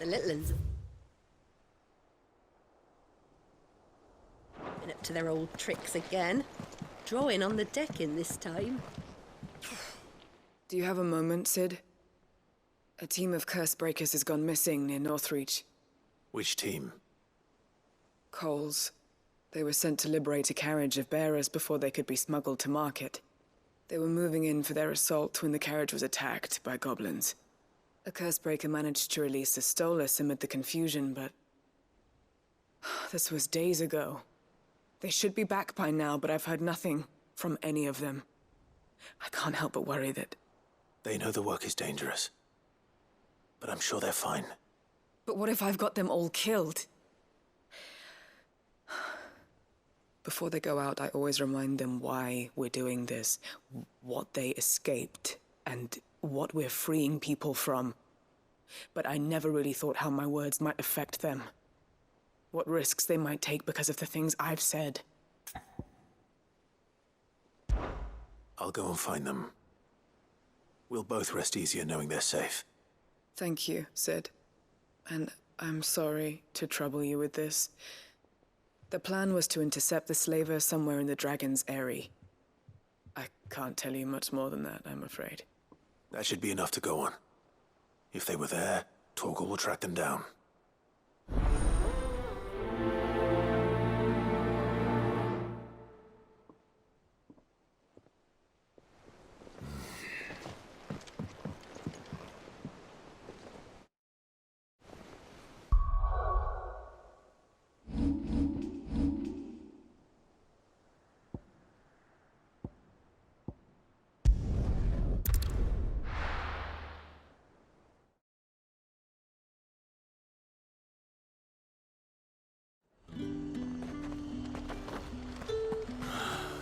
The little uns been up to their old tricks again. Drawing on the decking this time. Do you have a moment, Sid? A team of curse breakers has gone missing near Northreach. Which team? Coles. They were sent to liberate a carriage of bearers before they could be smuggled to market. They were moving in for their assault when the carriage was attacked by goblins. A curse breaker managed to release a stolus amid the confusion, but... this was days ago. They should be back by now, but I've heard nothing from any of them. I can't help but worry that... They know the work is dangerous. But I'm sure they're fine. But what if I've got them all killed? Before they go out, I always remind them why we're doing this, what they escaped, and what we're freeing people from. But I never really thought how my words might affect them. What risks they might take because of the things I've said. I'll go and find them. We'll both rest easier knowing they're safe. Thank you, Sid. And I'm sorry to trouble you with this. The plan was to intercept the slaver somewhere in the Dragon's Eyrie. I can't tell you much more than that, I'm afraid. That should be enough to go on. If they were there, Torgal will track them down.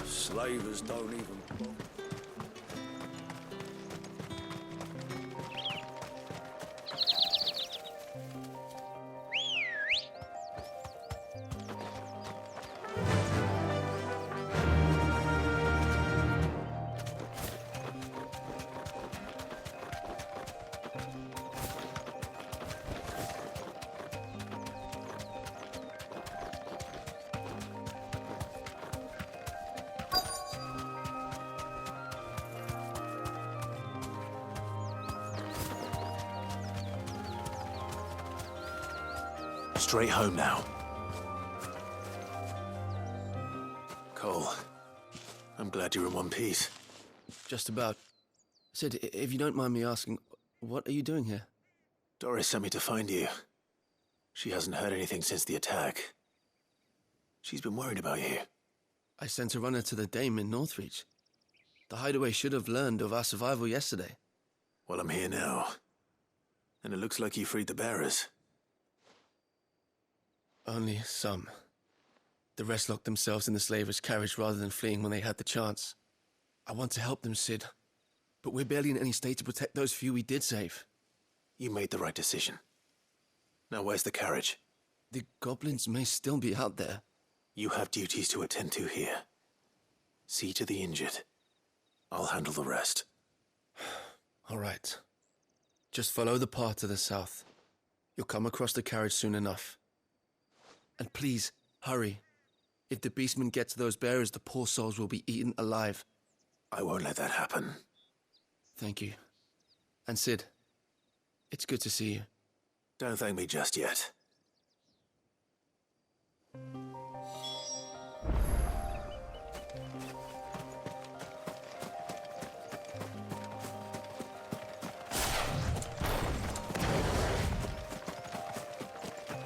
Slavers don't even... Straight home now. Cole, I'm glad you're in one piece. Just about. Sid, if you don't mind me asking, what are you doing here? Doris sent me to find you. She hasn't heard anything since the attack. She's been worried about you. I sent a runner to the Dame in Northreach. The hideaway should have learned of our survival yesterday. Well, I'm here now. And it looks like you freed the bearers. Only some. The rest locked themselves in the slaver's carriage rather than fleeing when they had the chance. I want to help them, Sid. But we're barely in any state to protect those few we did save. You made the right decision. Now where's the carriage? The goblins may still be out there. You have duties to attend to here. See to the injured. I'll handle the rest. All right. Just follow the path to the south. You'll come across the carriage soon enough. And please, hurry. If the beastmen get to those bearers, the poor souls will be eaten alive. I won't let that happen. Thank you. And Sid, it's good to see you. Don't thank me just yet.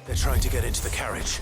They're trying to get into the carriage.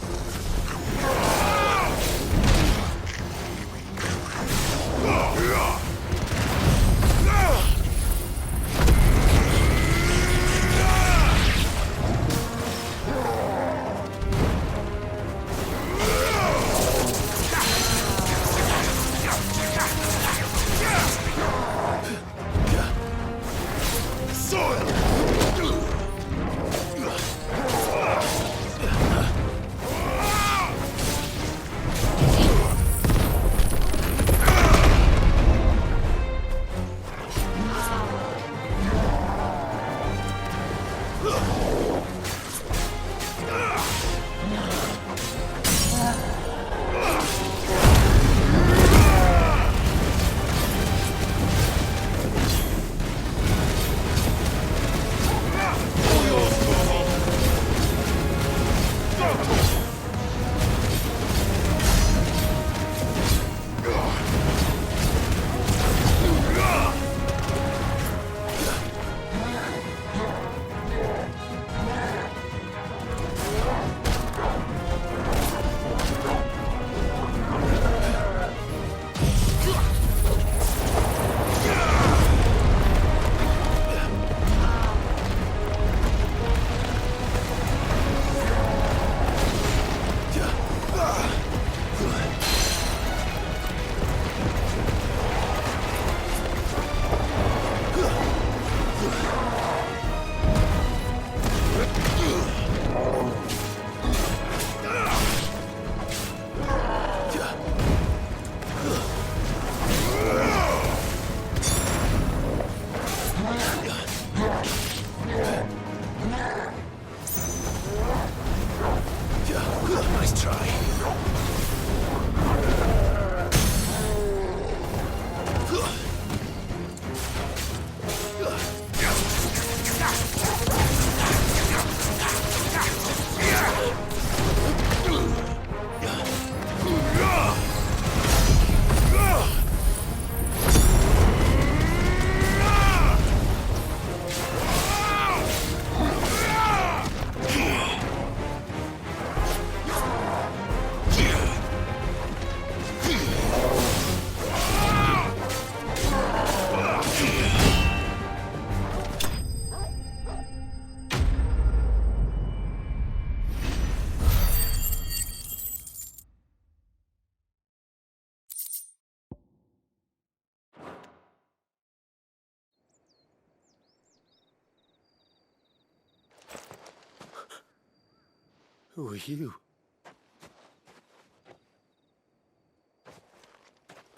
Who are you?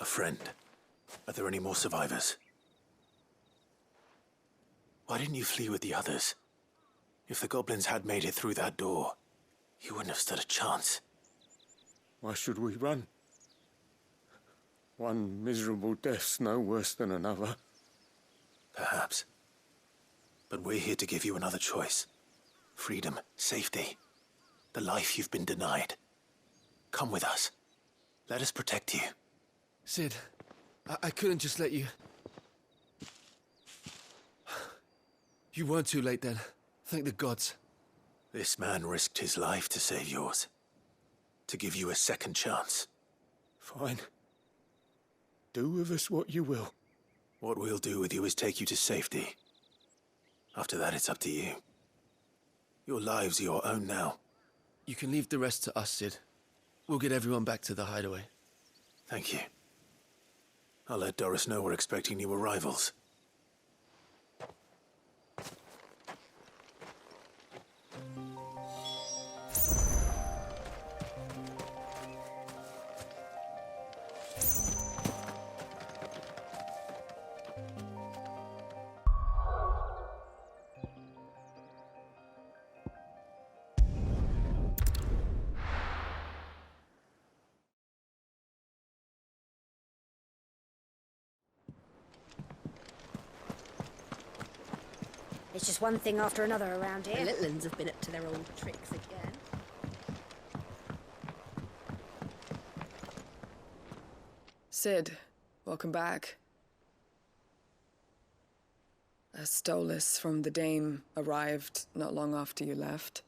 A friend. Are there any more survivors? Why didn't you flee with the others? If the goblins had made it through that door, you wouldn't have stood a chance. Why should we run? One miserable death's no worse than another. Perhaps. But we're here to give you another choice. Freedom, safety, the life you've been denied. Come with us. Let us protect you. Sid, I couldn't just let you... You weren't too late then. Thank the gods. This man risked his life to save yours. To give you a second chance. Fine. Do with us what you will. What we'll do with you is take you to safety. After that, it's up to you. Your lives are your own now. You can leave the rest to us, Sid. We'll get everyone back to the hideaway. Thank you. I'll let Doris know we're expecting new arrivals. It's just one thing after another around The here. little ones have been up to their old tricks again. Sid, welcome back. A Stolas from the Dame arrived not long after you left.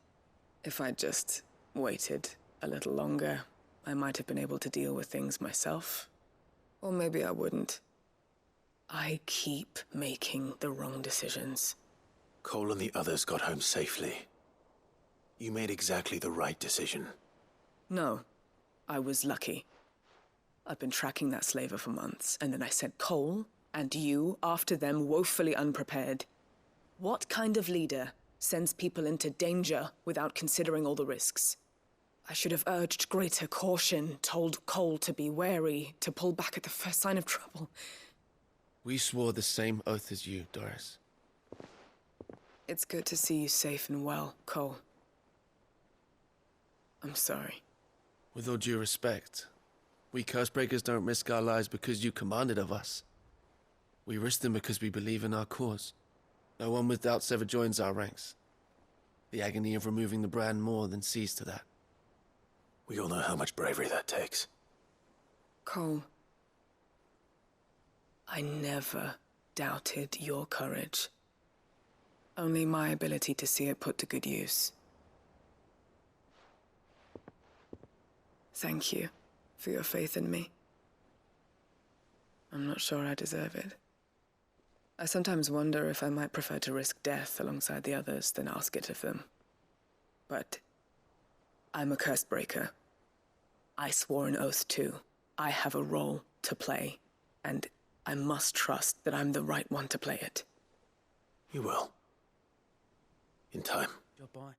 If I'd just waited a little longer, I might have been able to deal with things myself. Or maybe I wouldn't. I keep making the wrong decisions. Cole and the others got home safely. You made exactly the right decision. No, I was lucky. I've been tracking that slaver for months, and then I sent Cole and you after them woefully unprepared. What kind of leader sends people into danger without considering all the risks? I should have urged greater caution, told Cole to be wary, to pull back at the first sign of trouble. We swore the same oath as you, Doris. It's good to see you safe and well, Cole. I'm sorry. With all due respect, we Cursebreakers don't risk our lives because you commanded of us. We risk them because we believe in our cause. No one with doubts ever joins our ranks. The agony of removing the brand more than sees to that. We all know how much bravery that takes. Cole, I never doubted your courage. Only my ability to see it put to good use. Thank you for your faith in me. I'm not sure I deserve it. I sometimes wonder if I might prefer to risk death alongside the others than ask it of them. But I'm a Cursebreaker. I swore an oath too. I have a role to play, and I must trust that I'm the right one to play it. You will. In time. Goodbye.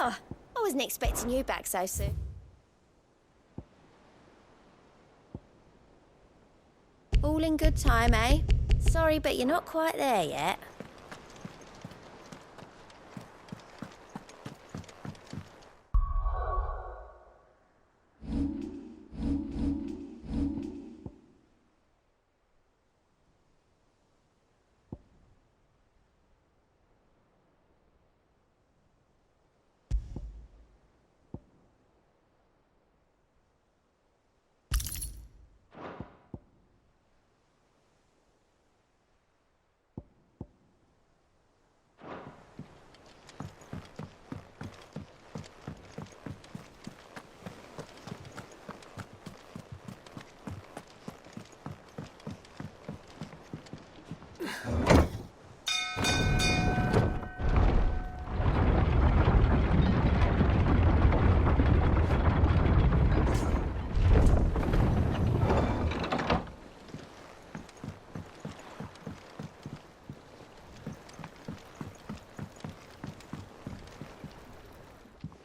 Oh, I wasn't expecting you back so soon. All in good time, eh? Sorry, but you're not quite there yet.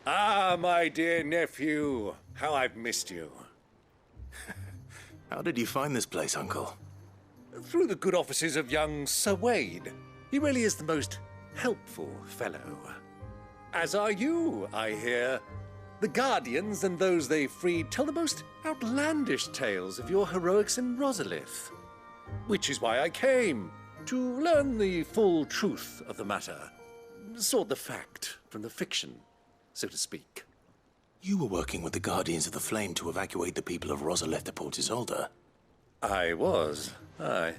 Ah, my dear nephew. How I've missed you. How did you find this place, Uncle? Through the good offices of young Sir Wade. He really is the most helpful fellow. As are you, I hear. The Guardians and those they freed tell the most outlandish tales of your heroics in Rosalith. Which is why I came, to learn the full truth of the matter. Sort the fact from the fiction, so to speak. You were working with the Guardians of the Flame to evacuate the people of Rosalith to Port Isolde. I was, aye.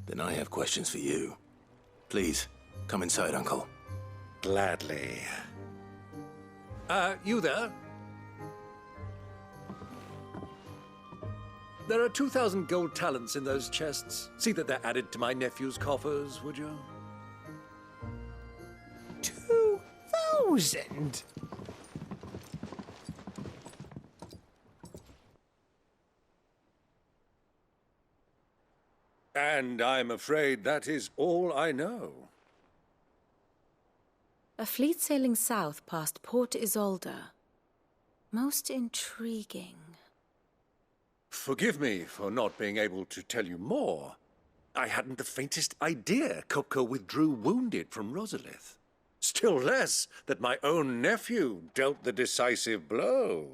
Then I have questions for you. Please, come inside, Uncle. Gladly. You there? There are 2,000 gold talents in those chests. See that they're added to my nephew's coffers, would you? 2,000? And I'm afraid that is all I know. A fleet sailing south past Port Isolde. Most intriguing. Forgive me for not being able to tell you more. I hadn't the faintest idea Kupka withdrew wounded from Rosalith. Still less that my own nephew dealt the decisive blow.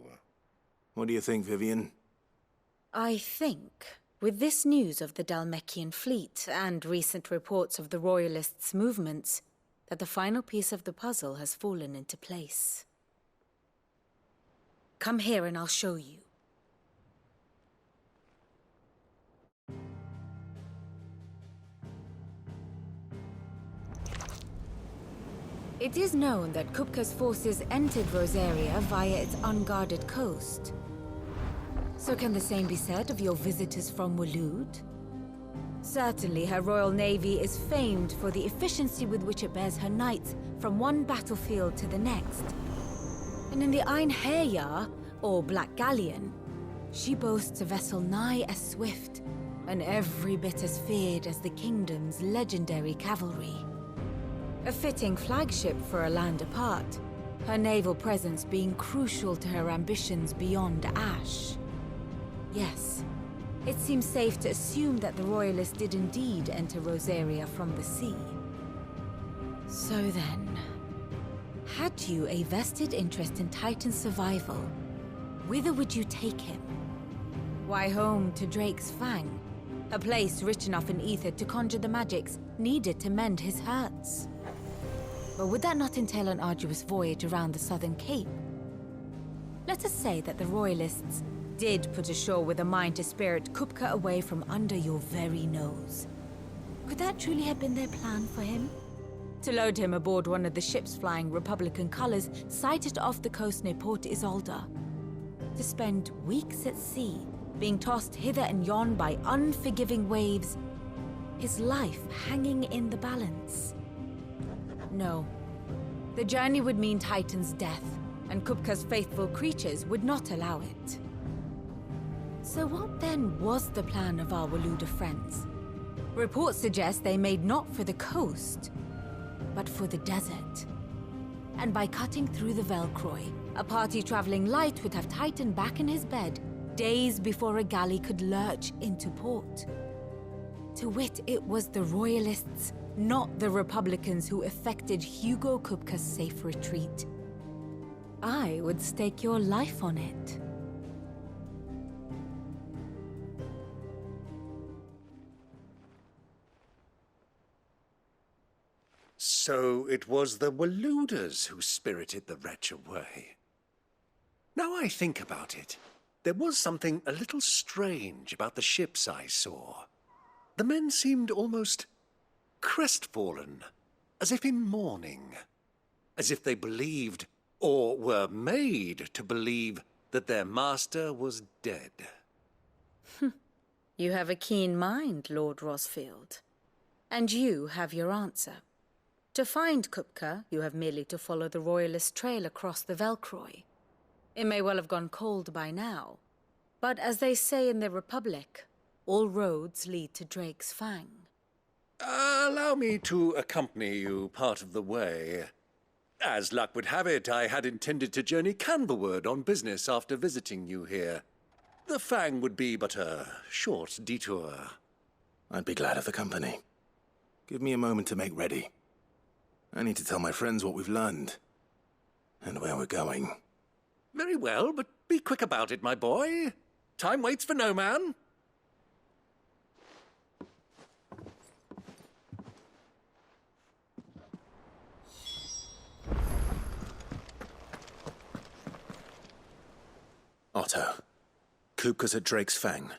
What do you think, Vivian? I think, with this news of the Dalmekian fleet and recent reports of the Royalists' movements, that the final piece of the puzzle has fallen into place. Come here and I'll show you. It is known that Kupka's forces entered Rosaria via its unguarded coast. So can the same be said of your visitors from Waloed? Certainly, her Royal Navy is famed for the efficiency with which it bears her knights from one battlefield to the next. And in the Einherjar, or Black Galleon, she boasts a vessel nigh as swift and every bit as feared as the kingdom's legendary cavalry. A fitting flagship for a land apart, her naval presence being crucial to her ambitions beyond Ash. Yes. It seems safe to assume that the Royalists did indeed enter Rosaria from the sea. So then, had you a vested interest in Titan's survival, whither would you take him? Why, home to Drake's Fang, a place rich enough in ether to conjure the magics needed to mend his hurts. But would that not entail an arduous voyage around the southern cape? Let us say that the Royalists did put ashore with a mind to spirit Kupka away from under your very nose. Could that truly have been their plan for him? To load him aboard one of the ships flying Republican colors sighted off the coast near Port Isolde. To spend weeks at sea, being tossed hither and yon by unforgiving waves, his life hanging in the balance. No. The journey would mean Titan's death, and Kupka's faithful creatures would not allow it. So what then was the plan of our Waluda friends? Reports suggest they made not for the coast, but for the desert. And by cutting through the Velcroy, a party traveling light would have Titan back in his bed days before a galley could lurch into port. To wit, it was the Royalists, not the Republicans, who effected Hugo Kupka's safe retreat. I would stake your life on it. So it was the Waluders who spirited the wretch away. Now I think about it, there was something a little strange about the ships I saw. The men seemed almost crestfallen, as if in mourning, as if they believed, or were made to believe, that their master was dead. You have a keen mind, Lord Rosfield. And you have your answer. To find Kupka, you have merely to follow the Royalist trail across the Velcroy. It may well have gone cold by now, but as they say in the Republic, all roads lead to Drake's Fang. Allow me to accompany you part of the way. As luck would have it, I had intended to journey Canberward on business after visiting you here. The Fang would be but a short detour. I'd be glad of the company. Give me a moment to make ready. I need to tell my friends what we've learned. And where we're going. Very well, but be quick about it, my boy. Time waits for no man. Otto. Kupka's at Drake's Fang.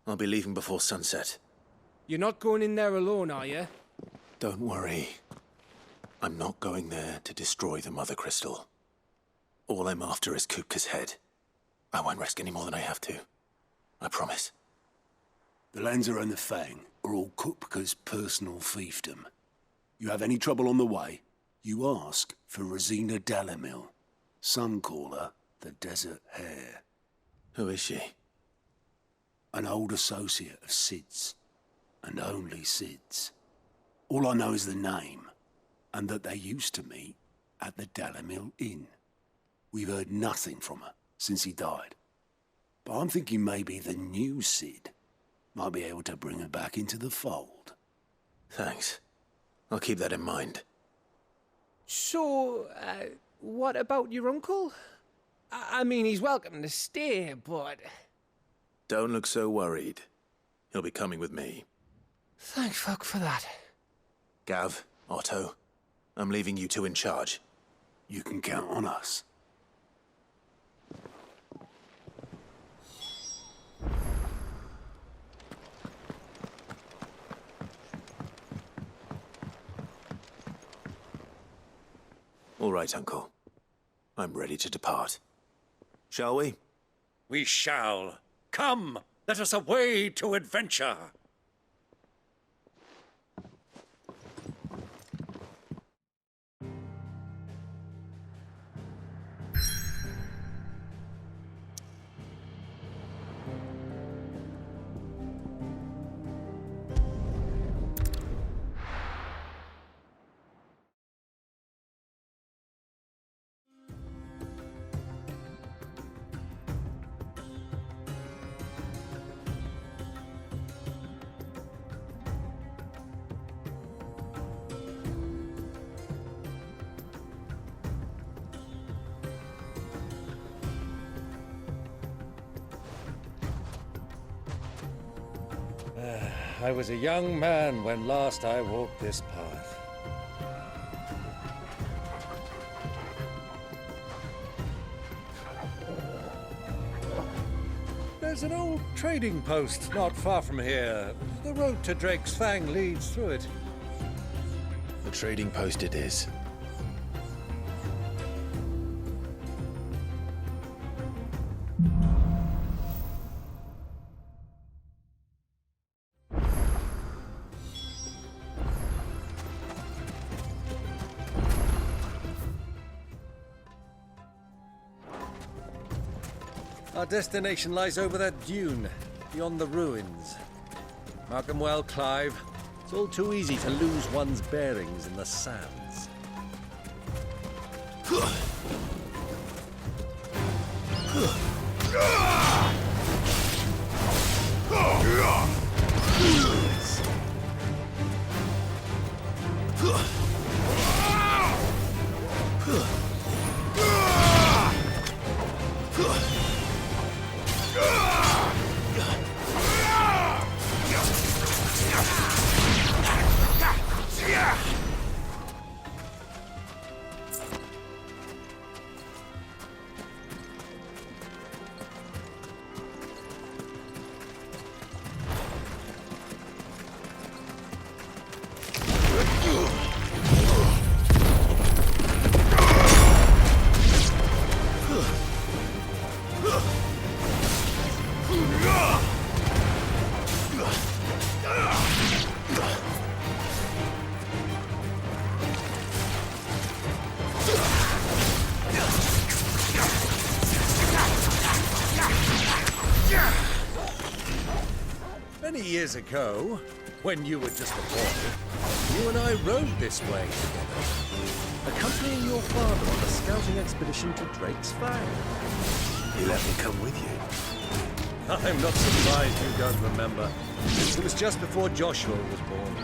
I'll be leaving before sunset. You're not going in there alone, are you? Don't worry. I'm not going there to destroy the Mother Crystal. All I'm after is Kupka's head. I won't risk any more than I have to. I promise. The Lancer and the Fang are all Kupka's personal fiefdom. You have any trouble on the way, you ask for Rosina Dalamil. Some call her the Desert Hare. Who is she? An old associate of Sid's. And only Sid's. All I know is the name, and that they used to meet at the Dalamil Inn. We've heard nothing from her since he died. But I'm thinking maybe the new Sid might be able to bring her back into the fold. Thanks. I'll keep that in mind. So, what about your uncle? I mean, he's welcome to stay, but... Don't look so worried. He'll be coming with me. Thank fuck for that. Gav, Otto, I'm leaving you two in charge. You can count on us. All right, Uncle. I'm ready to depart. Shall we? We shall. Come, let us away to adventure. I was a young man when last I walked this path. There's an old trading post not far from here. The road to Drake's Fang leads through it. The trading post it is. Our destination lies over that dune, beyond the ruins. Mark 'em well, Clive. It's all too easy to lose one's bearings in the sands. Many years ago, when you were just a boy, you and I rode this way together, accompanying your father on a scouting expedition to Drake's Fang. He let me come with you. I'm not surprised you don't remember. It was just before Joshua was born.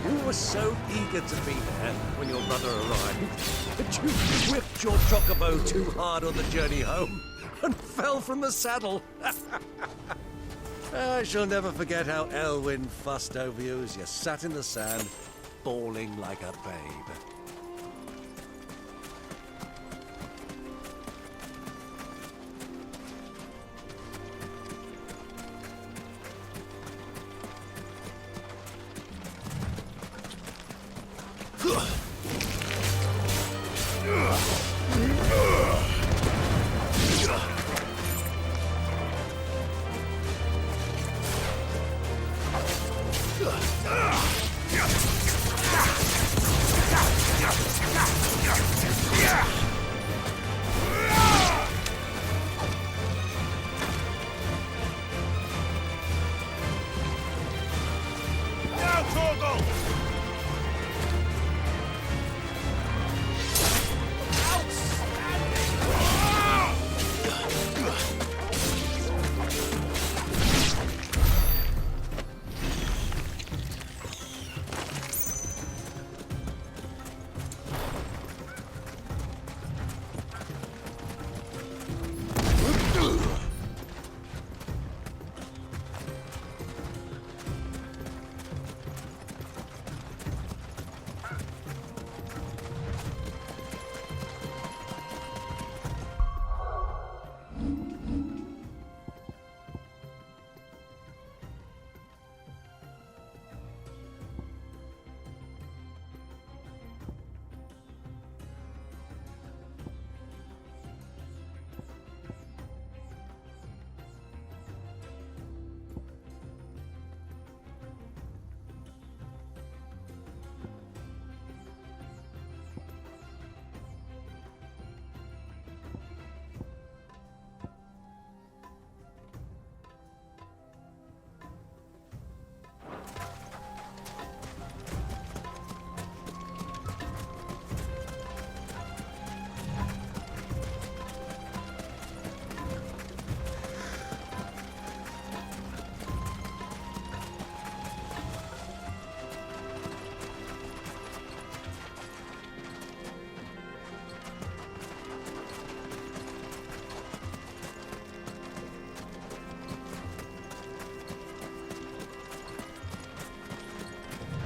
You were so eager to be there when your brother arrived that you whipped your chocobo too hard on the journey home and fell from the saddle. I shall never forget how Elwyn fussed over you as you sat in the sand, bawling like a babe.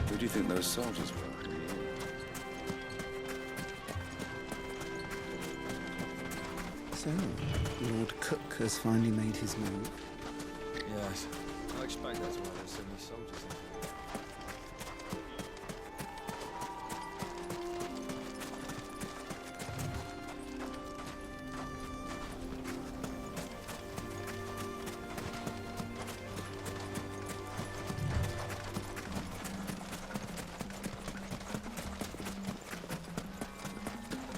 Who do you think those soldiers were? So, Lord Cook has finally made his move. Yes. I expect that's why there's so many soldiers in here.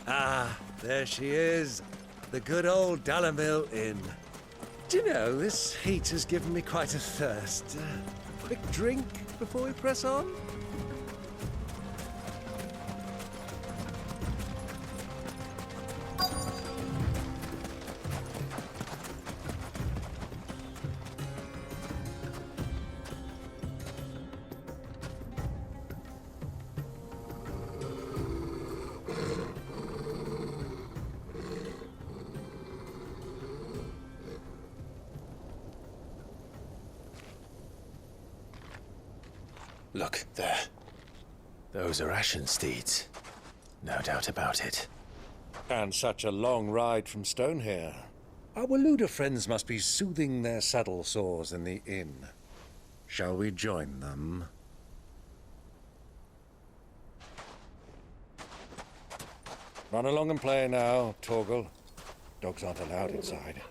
Ah, there she is. The good old Dalamil Inn. Do you know, this heat has given me quite a thirst. Quick drink before we press on? Look, there. Those are Ashen steeds. No doubt about it. And such a long ride from Stonehair. Our Waluda friends must be soothing their saddle sores in the inn. Shall we join them? Run along and play now, Torgal. Dogs aren't allowed inside.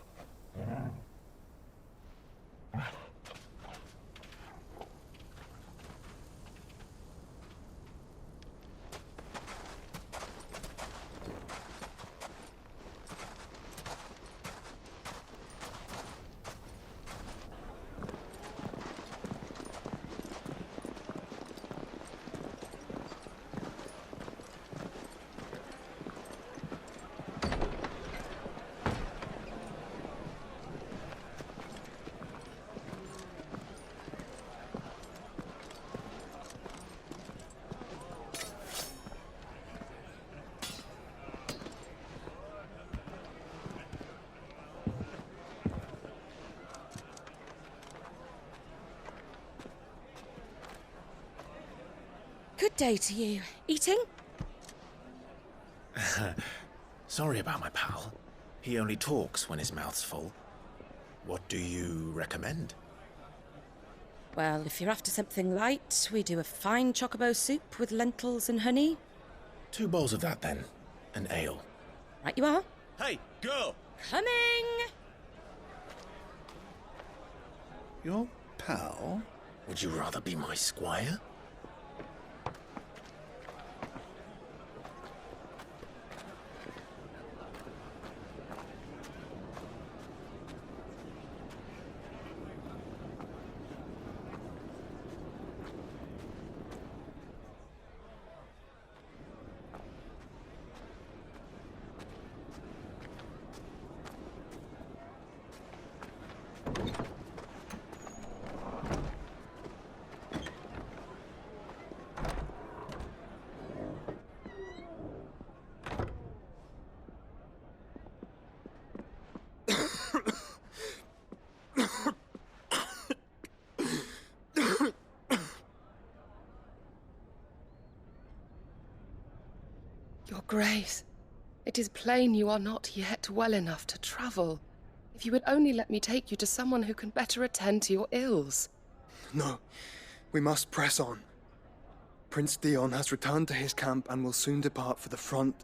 Good day to you. Eating? Sorry about my pal. He only talks when his mouth's full. What do you recommend? Well, if you're after something light, we do a fine chocobo soup with lentils and honey. 2 bowls of that, then. An ale. Right you are. Hey, girl! Coming! Your pal? Would you rather be my squire? Your Grace, it is plain you are not yet well enough to travel. If you would only let me take you to someone who can better attend to your ills. No, we must press on. Prince Theon has returned to his camp and will soon depart for the front.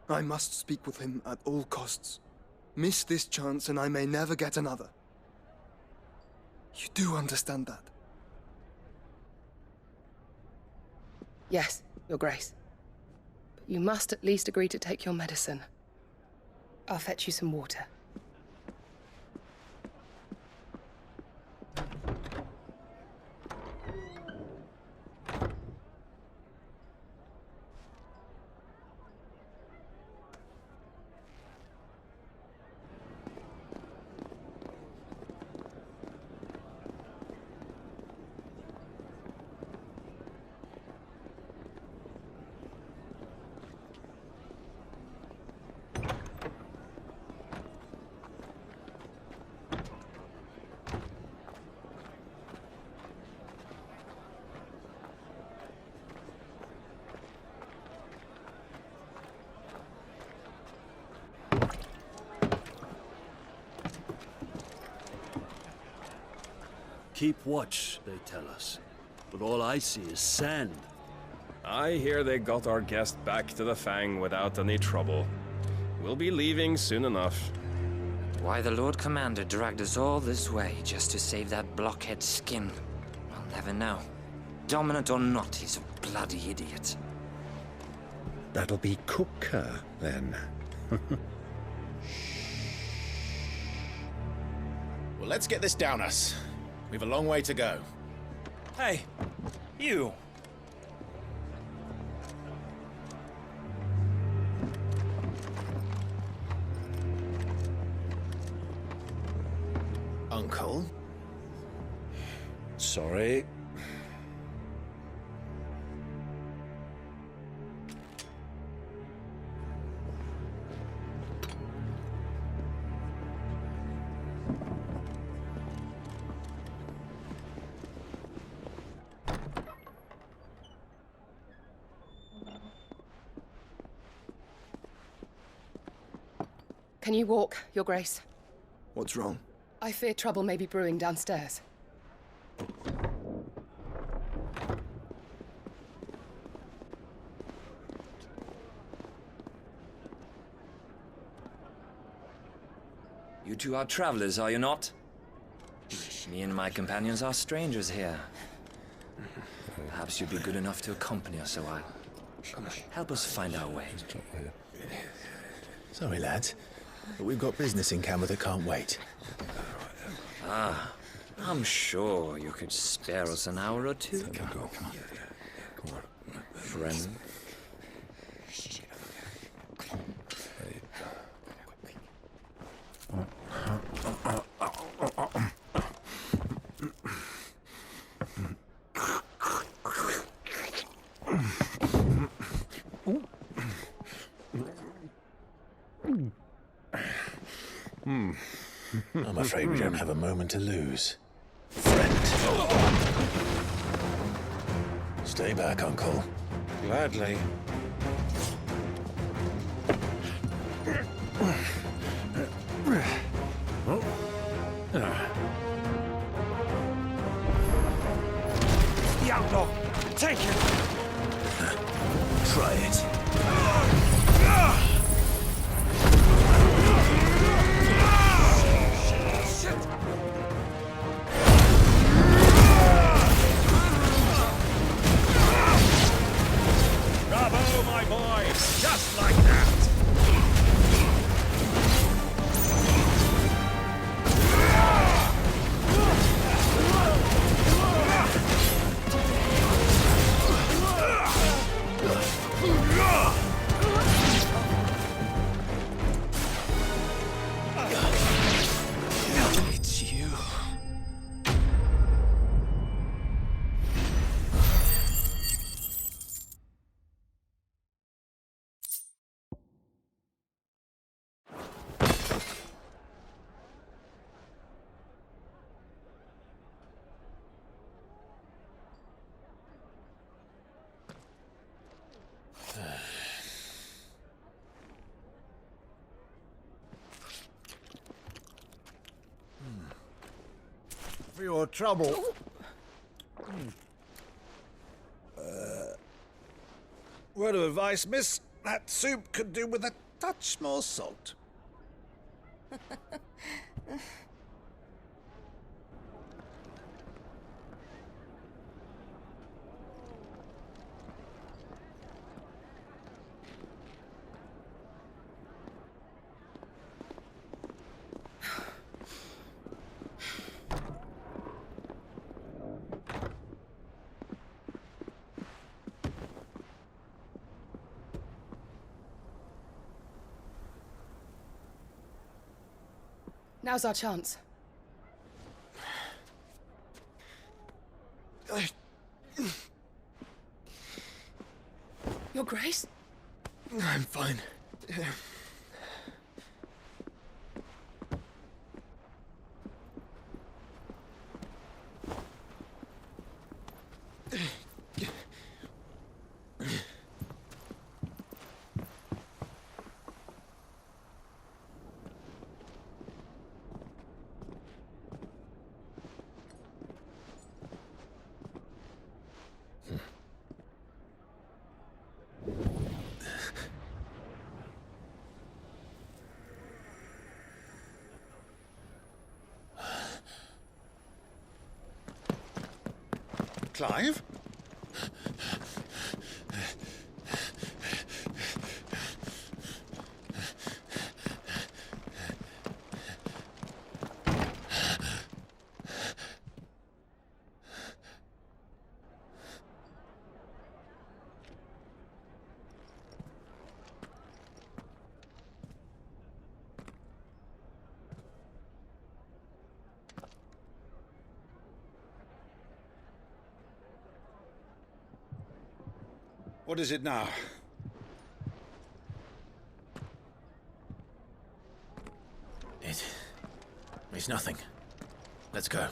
I must speak with him at all costs. Miss this chance and I may never get another. You do understand that? Yes, Your Grace. But you must at least agree to take your medicine. I'll fetch you some water. Keep watch, they tell us. But all I see is sand. I hear they got our guest back to the Fang without any trouble. We'll be leaving soon enough. Why the Lord Commander dragged us all this way just to save that blockhead skin, I'll never know. Dominant or not, he's a bloody idiot. That'll be Cooker, then. Well, let's get this down us. We've a long way to go. Hey, you. Uncle? Sorry. Can you walk, Your Grace? What's wrong? I fear trouble may be brewing downstairs. You two are travelers, are you not? Me and my companions are strangers here. Perhaps you'd be good enough to accompany us a while. Help us find our way. Sorry, lads, but we've got business in camera that can't wait. Ah, I'm sure you could spare us an hour or two. Come on. Friend. I'm afraid we don't have a moment to lose. Friend. Stay back, Uncle. Gladly. The outlaw! Take it! Try it. Bravo, my boy! Just like that! It's you. For your trouble. Word of advice, miss. That soup could do with a touch more salt. Now's our chance. Your Grace? I'm fine. Clive? What is it now? It's nothing. Let's go.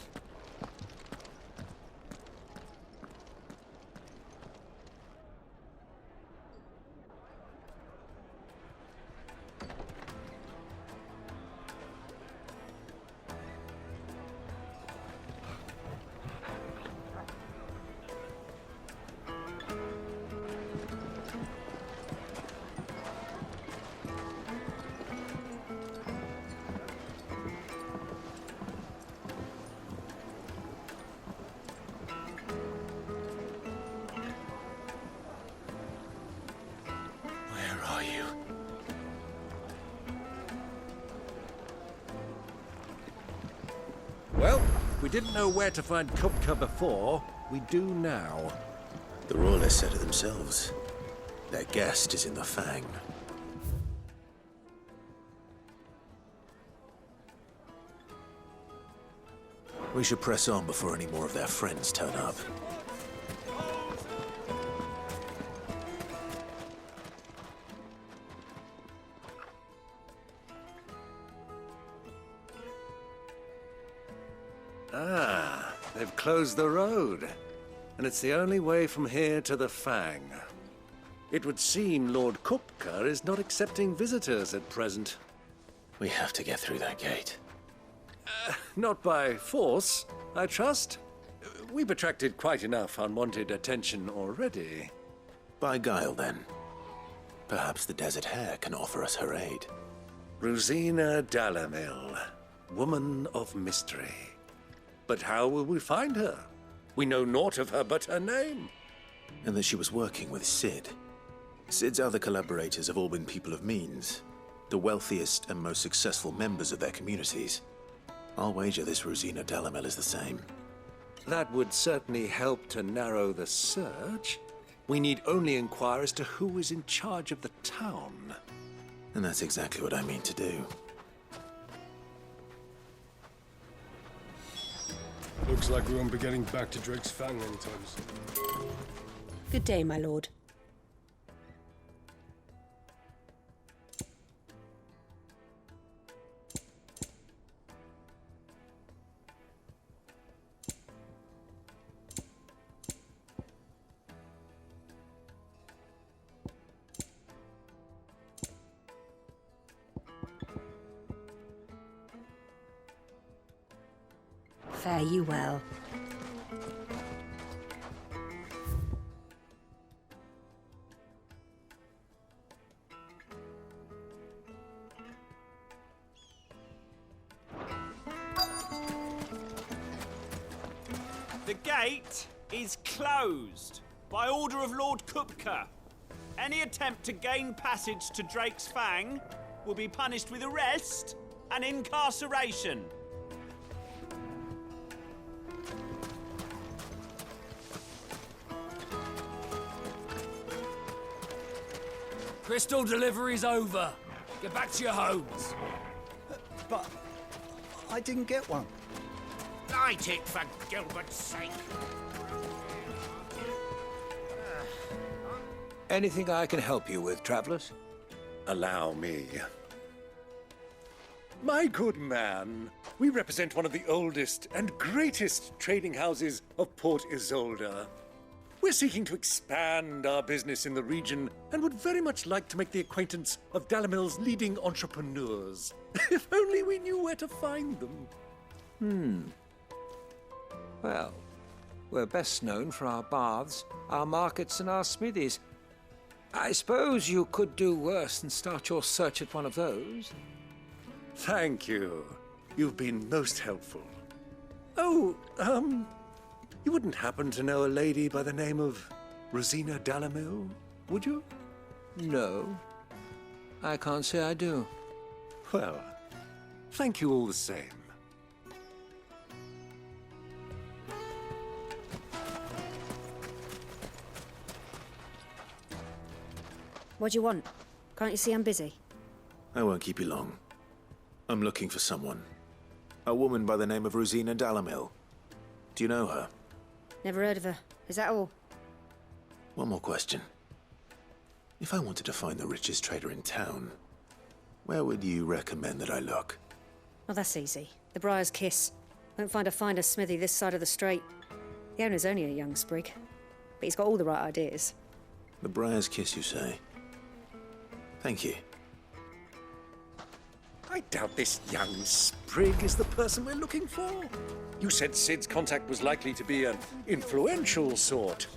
Well, we didn't know where to find Kupka before. We do now. The Royalists said it themselves. Their guest is in the Fang. We should press on before any more of their friends turn up. Ah, they've closed the road. and it's the only way from here to the Fang. It would seem Lord Kupka is not accepting visitors at present. We have to get through that gate. Not by force, I trust. We've attracted quite enough unwanted attention already. By guile, then. Perhaps the Desert Hare can offer us her aid. Rosina Dalamil, woman of mystery. But how will we find her? We know naught of her but her name. And that she was working with Cid. Cid's other collaborators have all been people of means, the wealthiest and most successful members of their communities. I'll wager this Rosina Dalamil is the same. That would certainly help to narrow the search. We need only inquire as to who is in charge of the town. And that's exactly what I mean to do. Looks like we won't be getting back to Drake's Fang anytime soon. Good day, my lord. Fare you well. The gate is closed by order of Lord Kupka. Any attempt to gain passage to Drake's Fang will be punished with arrest and incarceration. Crystal delivery's over. Get back to your homes. But I didn't get one. Light it, for Gilbert's sake. Anything I can help you with, travelers? Allow me. My good man, we represent one of the oldest and greatest trading houses of Port Isolde. We're seeking to expand our business in the region and would very much like to make the acquaintance of Dalamil's leading entrepreneurs. If only we knew where to find them. Well, we're best known for our baths, our markets, and our smithies. I suppose you could do worse than start your search at one of those. Thank you. You've been most helpful. Oh, you wouldn't happen to know a lady by the name of Rosina Dalamil, would you? No. I can't say I do. Well, thank you all the same. What do you want? Can't you see I'm busy? I won't keep you long. I'm looking for someone. A woman by the name of Rosina Dalamil. Do you know her? Never heard of her. Is that all? One more question. If I wanted to find the richest trader in town, where would you recommend that I look? Well, that's easy. The Briar's Kiss. Won't find a finer smithy this side of the strait. The owner's only a young sprig, but he's got all the right ideas. The Briar's Kiss, you say? Thank you. I doubt this young sprig is the person we're looking for. You said Cid's contact was likely to be an influential sort.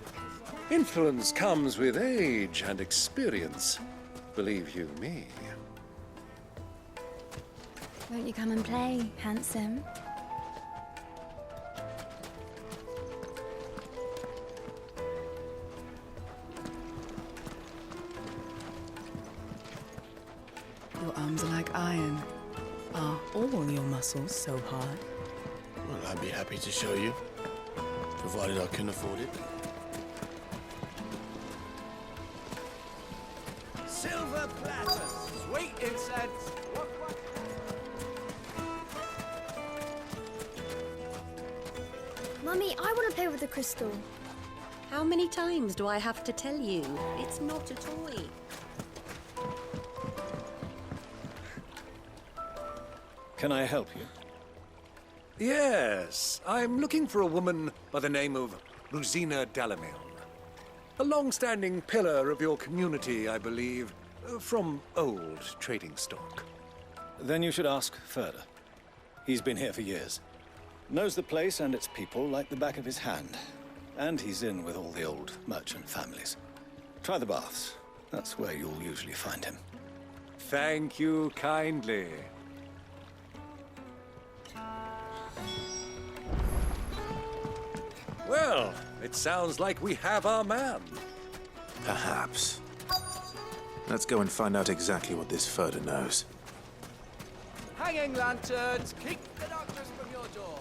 Influence comes with age and experience, believe you me. Won't you come and play, handsome? Your arms are like iron. Are all your muscles so hard? Well, I'd be happy to show you, provided I can afford it. Silver platters, sweet incense. Mummy, I want to play with the crystal. How many times do I have to tell you? It's not a toy. Can I help you? Yes, I'm looking for a woman by the name of Rosina Dalamil. A long-standing pillar of your community, I believe, from old trading stock. Then you should ask Further. He's been here for years. Knows the place and its people like the back of his hand. And he's in with all the old merchant families. Try the baths. That's where you'll usually find him. Thank you kindly. Well, it sounds like we have our man. Perhaps. Let's go and find out exactly what this Further knows. Hanging lanterns, keep the darkness from your door.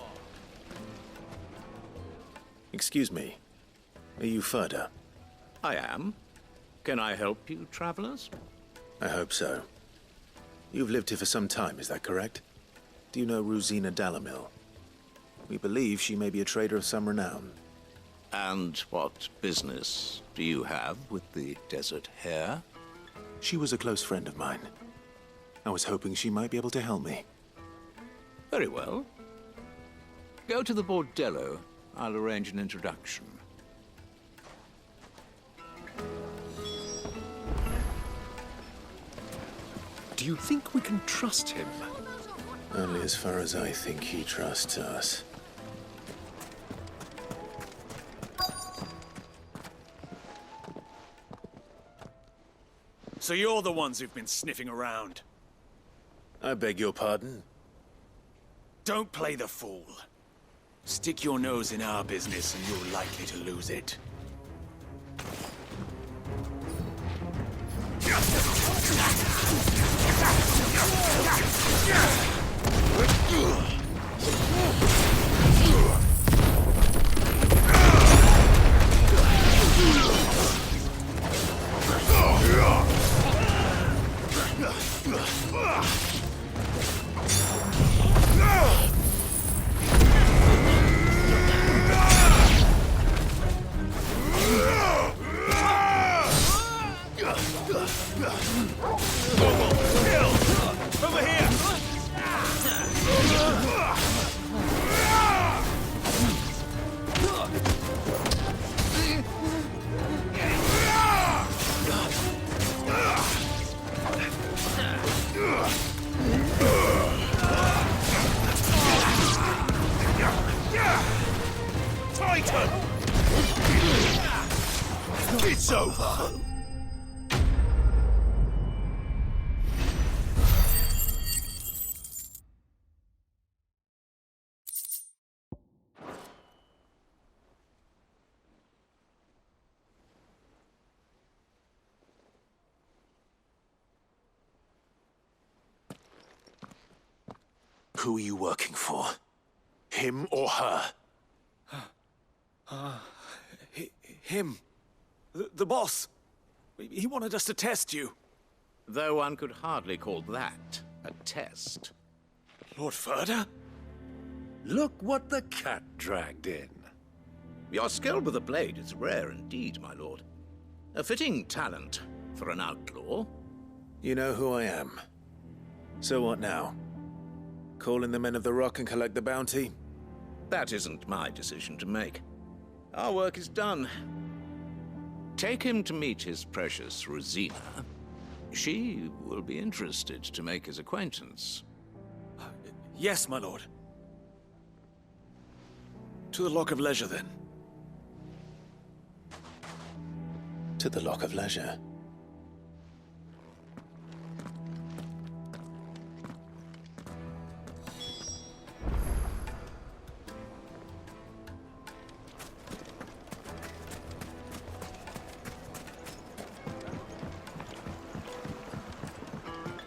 Excuse me. Are you Further? I am. Can I help you, travelers? I hope so. You've lived here for some time, is that correct? Do you know Rosina Dalamil? We believe she may be a trader of some renown. And what business do you have with the desert hare? She was a close friend of mine. I was hoping she might be able to help me. Very well. Go to the bordello. I'll arrange an introduction. Do you think we can trust him? Only as far as I think he trusts us. So you're the ones who've been sniffing around. I beg your pardon? Don't play the fool. Stick your nose in our business and you're likely to lose it. Over here! Titan! It's over! Who are you working for? Him or her? Him. The boss. He wanted us to test you. Though one could hardly call that a test. Lord Further? Look what the cat dragged in. Your skill with the blade is rare indeed, my lord. A fitting talent for an outlaw. You know who I am. So what now? Call in the Men of the Rock and collect the bounty? That isn't my decision to make. Our work is done. Take him to meet his precious Rosina. She will be interested to make his acquaintance. Yes, my lord. To the Lock of Leisure, then. To the Lock of Leisure.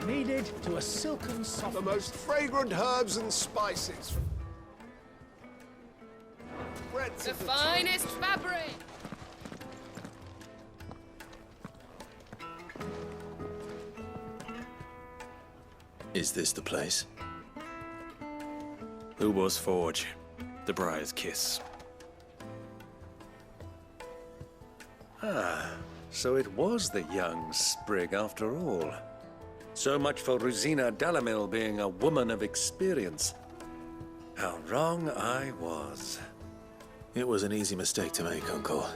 Needed to a silken soft. The most fragrant herbs and spices. The finest fabric! Is this the place? Ubor's Forge. The Briar's Kiss. Ah, so it was the young sprig after all. So much for Rosina Dalamil being a woman of experience. How wrong I was. It was an easy mistake to make, Uncle.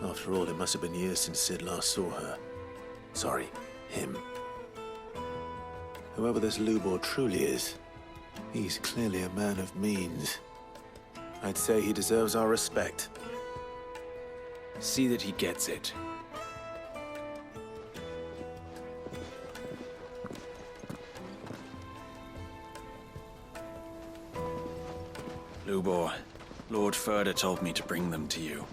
After all, it must have been years since Sid last saw her. Sorry, him. Whoever this Lubor truly is, he's clearly a man of means. I'd say he deserves our respect. See that he gets it. Lubor, Lord Furder told me to bring them to you.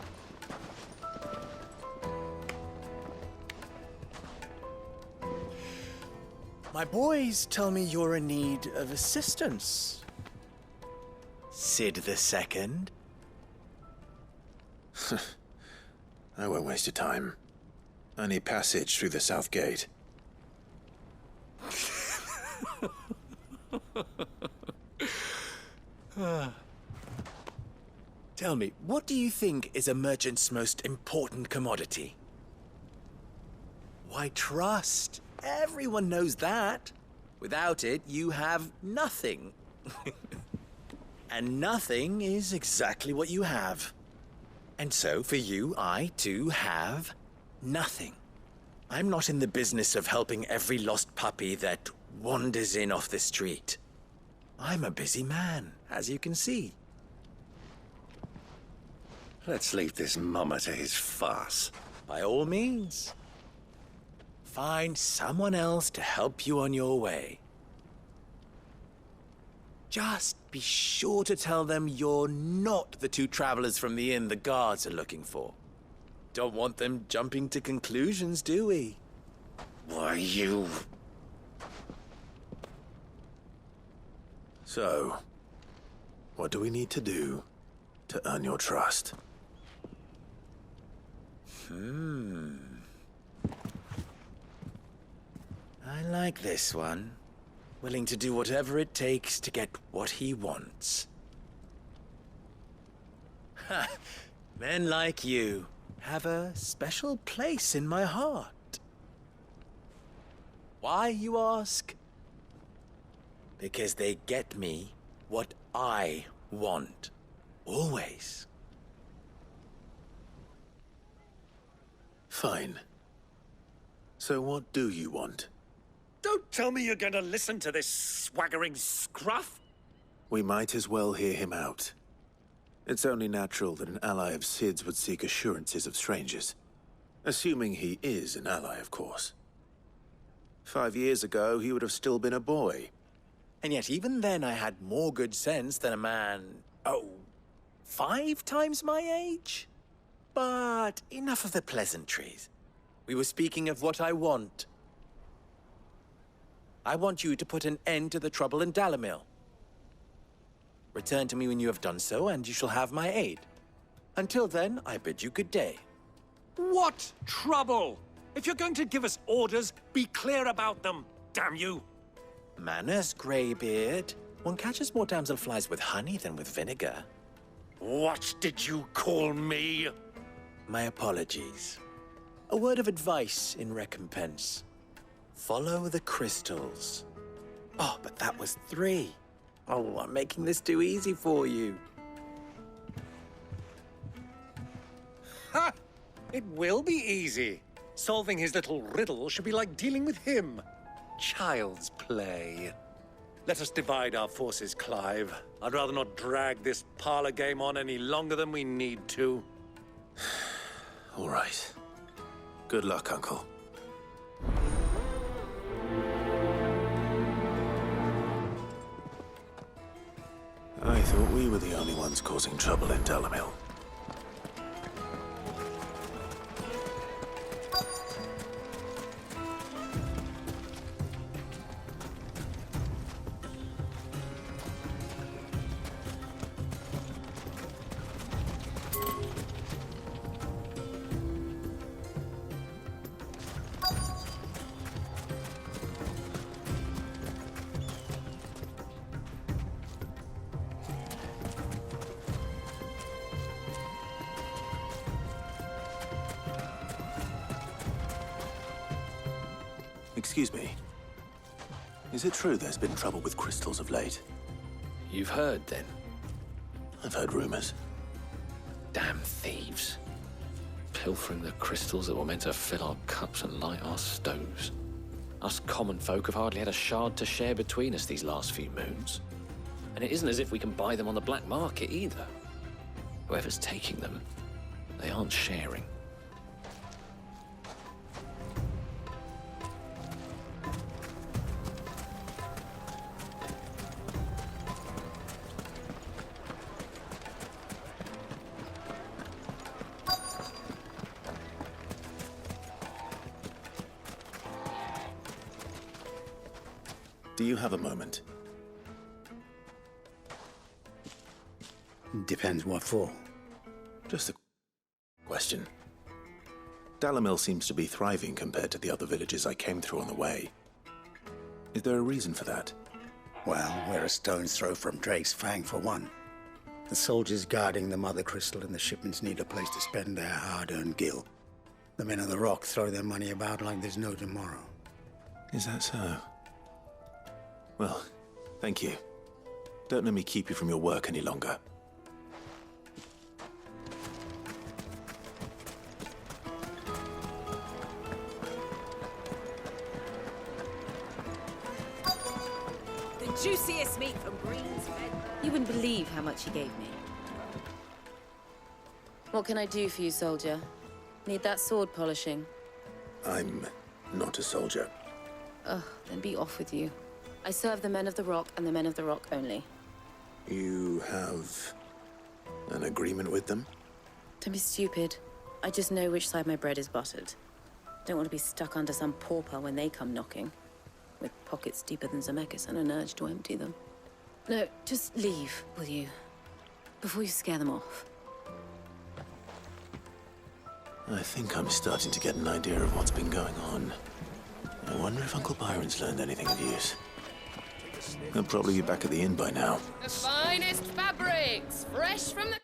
My boys tell me you're in need of assistance. Sid II? I won't waste your time. I need passage through the south gate. Tell me, what do you think is a merchant's most important commodity? Why, trust. Everyone knows that. Without it, you have nothing. And nothing is exactly what you have. And so, for you, I, too, have nothing. I'm not in the business of helping every lost puppy that wanders in off the street. I'm a busy man, as you can see. Let's leave this mummer to his farce. By all means. Find someone else to help you on your way. Just be sure to tell them you're not the two travelers from the inn the guards are looking for. Don't want them jumping to conclusions, do we? Why, you... So, what do we need to do to earn your trust? I like this one. Willing to do whatever it takes to get what he wants. Ha! Men like you have a special place in my heart. Why, you ask? Because they get me what I want. Always. Fine. So what do you want? Don't tell me you're going to listen to this swaggering scruff! We might as well hear him out. It's only natural that an ally of Sid's would seek assurances of strangers. Assuming he is an ally, of course. 5 years ago, he would have still been a boy. And yet even then I had more good sense than a man, 5 times my age? But enough of the pleasantries. We were speaking of what I want. I want you to put an end to the trouble in Dalamil. Return to me when you have done so, and you shall have my aid. Until then, I bid you good day. What trouble? If you're going to give us orders, be clear about them, damn you! Manners, Greybeard. One catches more damselflies with honey than with vinegar. What did you call me? My apologies. A word of advice in recompense. Follow the crystals. Oh, but that was 3. Oh, I'm making this too easy for you. Ha! It will be easy. Solving his little riddle should be like dealing with him. Child's play. Let us divide our forces, Clive. I'd rather not drag this parlor game on any longer than we need to. All right. Good luck, Uncle. I thought we were the only ones causing trouble in Dalamil. Excuse me. Is it true there's been trouble with crystals of late? You've heard, then? I've heard rumors. thieves. Pilfering the crystals that were meant to fill our cups and light our stoves. Us common folk have hardly had a shard to share between us these last few moons. And it isn't as if we can buy them on the black market either. Whoever's taking them, they aren't sharing. Do you have a moment? Depends what for. Just a question. Dalamil seems to be thriving compared to the other villages I came through on the way. Is there a reason for that? Well, we're a stone's throw from Drake's Fang, for one. The soldiers guarding the Mother Crystal and the shipments need a place to spend their hard-earned gil. The men of the Rock throw their money about like there's no tomorrow. Is that so? Well, thank you. Don't let me keep you from your work any longer. The juiciest meat from Green's Bed. You wouldn't believe how much he gave me. What can I do for you, soldier? Need that sword polishing? I'm not a soldier. Ugh, then be off with you. I serve the men of the Rock and the men of the Rock only. You have an agreement with them? Don't be stupid. I just know which side my bread is buttered. Don't want to be stuck under some pauper when they come knocking, with pockets deeper than Zemeckis and an urge to empty them. No, just leave, will you? Before you scare them off. I think I'm starting to get an idea of what's been going on. I wonder if Uncle Byron's learned anything of use. He'll probably be back at the inn by now. The finest fabrics, fresh from the